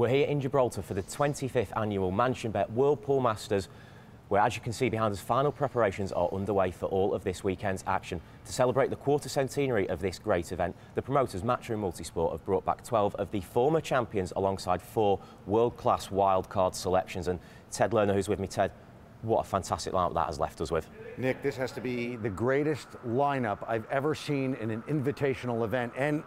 We're here in Gibraltar for the 25th annual Mansion Bet World Pool Masters, where, as you can see behind us, final preparations are underway for all of this weekend's action. To celebrate the quarter centenary of this great event, the promoters Matchroom Multisport have brought back 12 of the former champions alongside 4 world-class wildcard selections. And Ted Lerner, who's with me. Ted, what a fantastic lineup that has left us with. Nick, this has to be the greatest lineup I've ever seen in an invitational event, and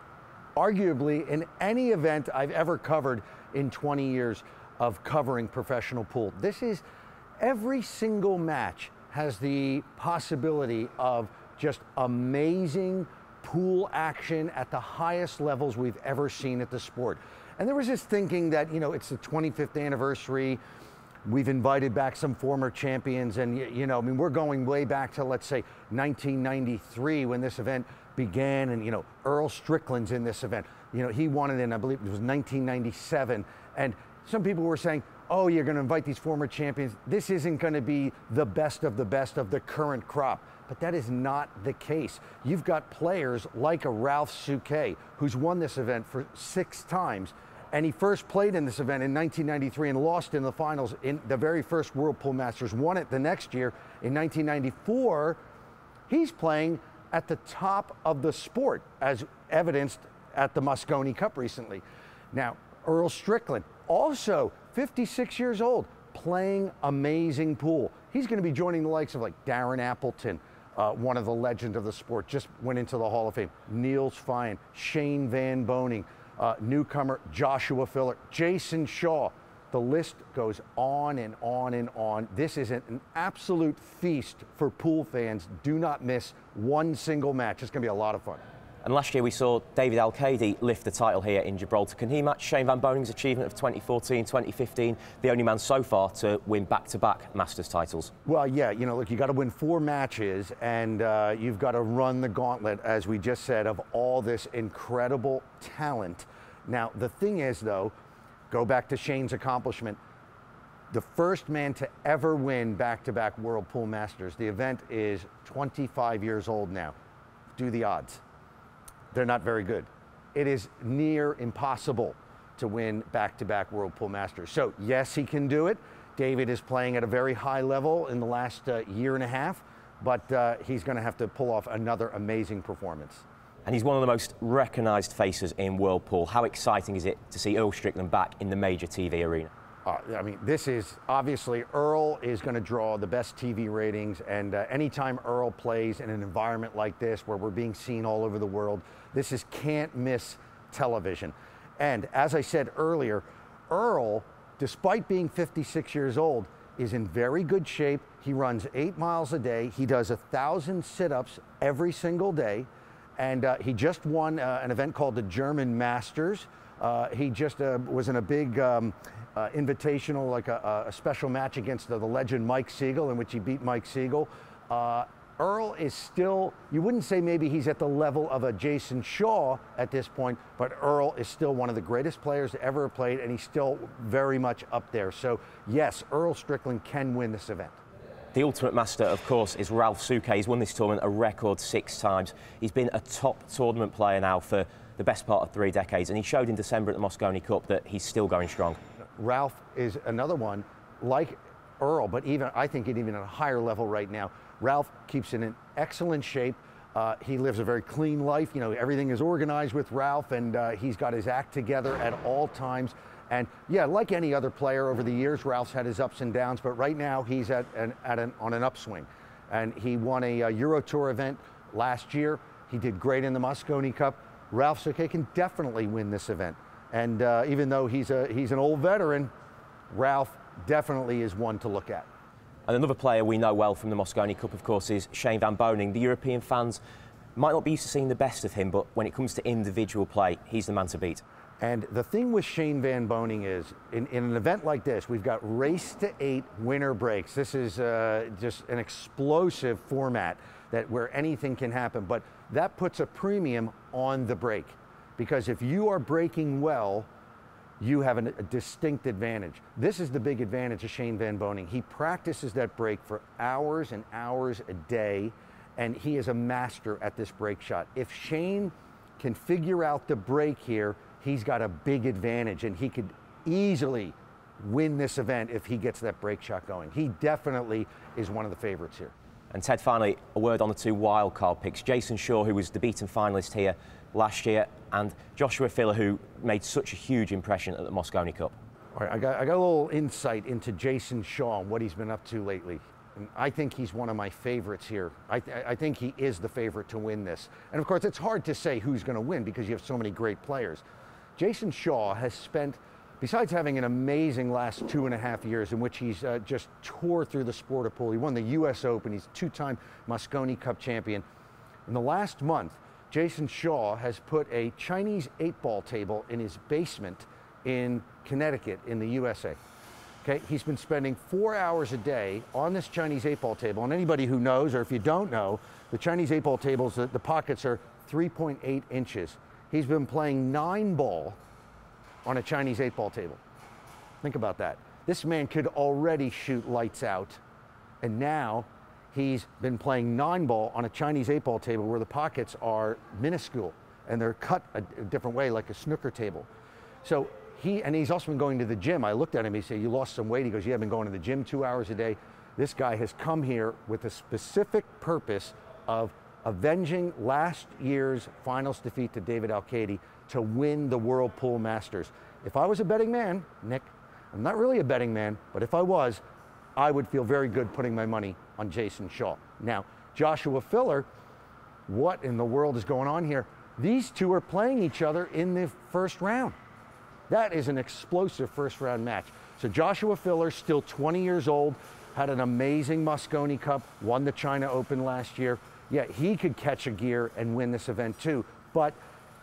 arguably in any event I've ever covered in 20 years of covering professional pool. This is, every single match has the possibility of just amazing pool action at the highest levels we've ever seen at the sport. And there was this thinking that, you know, it's the 25th anniversary, we've invited back some former champions, and, you know, I mean, we're going way back to, let's say, 1993 when this event began, and, you know, Earl Strickland's in this event. You know, he won it in, I believe it was 1997, and some people were saying, oh, you're going to invite these former champions. This isn't going to be the best of the current crop. But that is not the case. You've got players like a Ralph Suecks, who's won this event for 6 times, and he first played in this event in 1993 and lost in the finals in the very first World Pool Masters, won it the next year in 1994. He's playing at the top of the sport, as evidenced at the Mosconi Cup recently. Now, Earl Strickland, also 56 years old, playing amazing pool. He's going to be joining the likes of like Darren Appleton, one of the legends of the sport, just went into the Hall of Fame, Niels Fine, Shane Van Boening, newcomer Joshua Filler, Jason Shaw. The list goes on and on and on. This is an absolute feast for pool fans. Do not miss one single match. It's going to be a lot of fun. And last year we saw David Al-Qaedi lift the title here in Gibraltar. Can he match Shane Van Boening's achievement of 2014, 2015, the only man so far to win back-to-back Masters titles? Well, yeah, you know, look, you got to win 4 matches, and you've got to run the gauntlet, as we just said, of all this incredible talent. Now, the thing is, though, go back to Shane's accomplishment. The first man to ever win back-to-back World Pool Masters. The event is 25 years old now. Do the odds. They're not very good. It is near impossible to win back-to-back World Pool Masters. So yes, he can do it. David is playing at a very high level in the last year and a half, but he's going to have to pull off another amazing performance. And he's one of the most recognised faces in World Pool. How exciting is it to see Earl Strickland back in the major TV arena? I mean, this is obviously, Earl is going to draw the best TV ratings, and anytime Earl plays in an environment like this where we're being seen all over the world, this is can't miss television. And as I said earlier, Earl, despite being 56 years old, is in very good shape. He runs 8 miles a day. He does 1,000 sit-ups every single day, and he just won an event called the German Masters. He just was in a big invitational, like a special match against the legend Mike Siegel, in which he beat Mike Siegel. Earl is still, you wouldn't say maybe he's at the level of a Jason Shaw at this point, but Earl is still one of the greatest players to ever have played, and he's still very much up there. So yes, Earl Strickland can win this event. The ultimate master, of course, is Ralph Suecks. He's won this tournament a record 6 times. He's been a top tournament player now for the best part of 3 decades, and he showed in December at the Mosconi Cup that he's still going strong. Ralph is another one like Earl, but even, I think, even at a higher level right now. Ralph keeps in an excellent shape. He lives a very clean life. You know, everything is organized with Ralph, and he's got his act together at all times. And yeah, like any other player over the years, Ralph's had his ups and downs, but right now he's on an upswing. And he won a Euro Tour event last year. He did great in the Mosconi Cup. Ralph Suecks can definitely win this event. And even though he's an old veteran, Ralph definitely is one to look at. And another player we know well from the Mosconi Cup, of course, is Shane Van Boening. The European fans might not be used to seeing the best of him, but when it comes to individual play, he's the man to beat. And the thing with Shane Van Boening is, in an event like this, we've got race to 8 winner breaks. This is just an explosive format where anything can happen, but that puts a premium on the break. Because if you are breaking well, you have a distinct advantage. This is the big advantage of Shane Van Boening. He practices that break for hours and hours a day, and he is a master at this break shot. If Shane can figure out the break here, he's got a big advantage, and he could easily win this event if he gets that break shot going. He definitely is one of the favorites here. And Ted, finally, a word on the two wildcard picks. Jason Shaw, who was the beaten finalist here last year, and Joshua Filler, who made such a huge impression at the Mosconi Cup. All right, I got a little insight into Jason Shaw and what he's been up to lately. And I think he's one of my favorites here. I think he is the favorite to win this. And of course, it's hard to say who's going to win because you have so many great players. Jason Shaw has spent, besides having an amazing last 2.5 years in which he's just tore through the sport of pool, he won the US Open, he's a 2-time Mosconi Cup champion. In the last month, Jason Shaw has put a Chinese 8-ball table in his basement in Connecticut in the USA. Okay, he's been spending 4 hours a day on this Chinese 8-ball table. And anybody who knows, or if you don't know, the Chinese 8-ball tables, the pockets are 3.8 inches. He's been playing 9-ball on a Chinese 8-ball table. Think about that. This man could already shoot lights out, and now he's been playing 9-ball on a Chinese 8-ball table where the pockets are minuscule and they're cut a different way, like a snooker table. So he's also been going to the gym. I looked at him, he said, "You lost some weight." He goes, "Yeah, I've been going to the gym 2 hours a day." This guy has come here with a specific purpose of avenging last year's finals defeat to David Alcady to win the World Pool Masters. If I was a betting man, Nick, I'm not really a betting man, but if I was, I would feel very good putting my money on Jason Shaw. Now, Joshua Filler, what in the world is going on here? These two are playing each other in the first round. That is an explosive first round match. So Joshua Filler, still 20 years old, had an amazing Mosconi Cup, won the China Open last year. Yeah, he could catch a gear and win this event too, but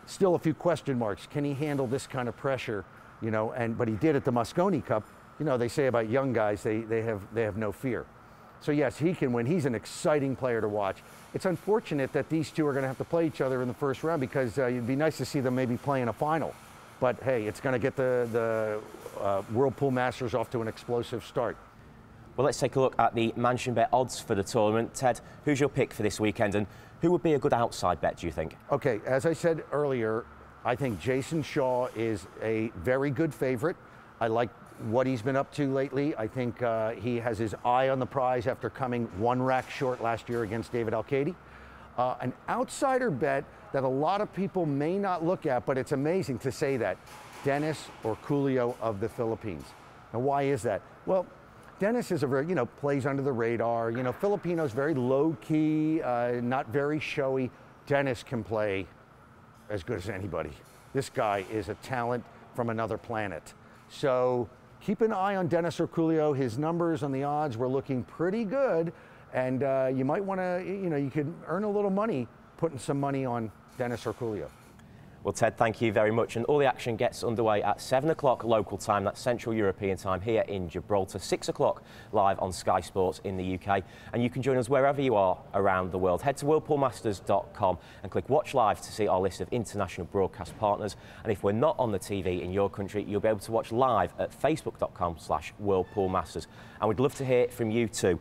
still a few question marks. Can he handle this kind of pressure? You know, but he did at the Mosconi Cup. You know, they say about young guys, they have no fear. So yes, he can win. He's an exciting player to watch. It's unfortunate that these two are going to have to play each other in the first round because it'd be nice to see them maybe play in a final. But hey, it's going to get the World Pool Masters off to an explosive start. Well, let's take a look at the Mansion Bet odds for the tournament. Ted, who's your pick for this weekend, and who would be a good outside bet, do you think? Okay, as I said earlier, I think Jason Shaw is a very good favorite. I like what he's been up to lately. I think he has his eye on the prize after coming 1 rack short last year against David Alcady. An outsider bet that a lot of people may not look at, but it's amazing to say that, Dennis Orculio of the Philippines. Now, why is that? Well, Dennis is a very, plays under the radar. Filipinos, very low key, not very showy. Dennis can play as good as anybody. This guy is a talent from another planet. So keep an eye on Dennis Orculio. His numbers on the odds were looking pretty good. And you might want to, you could earn a little money putting some money on Dennis Orculio. Well, Ted, thank you very much. And all the action gets underway at 7 o'clock local time, that's Central European time here in Gibraltar, 6 o'clock live on Sky Sports in the UK. And you can join us wherever you are around the world. Head to worldpoolmasters.com and click Watch Live to see our list of international broadcast partners. And if we're not on the TV in your country, you'll be able to watch live at facebook.com/worldpoolmasters. And we'd love to hear from you too.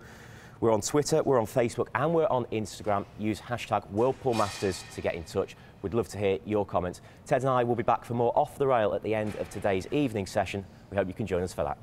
We're on Twitter, we're on Facebook, and we're on Instagram. Use #WorldPoolMasters to get in touch. We'd love to hear your comments. Ted and I will be back for more Off the Rail at the end of today's evening session. We hope you can join us for that.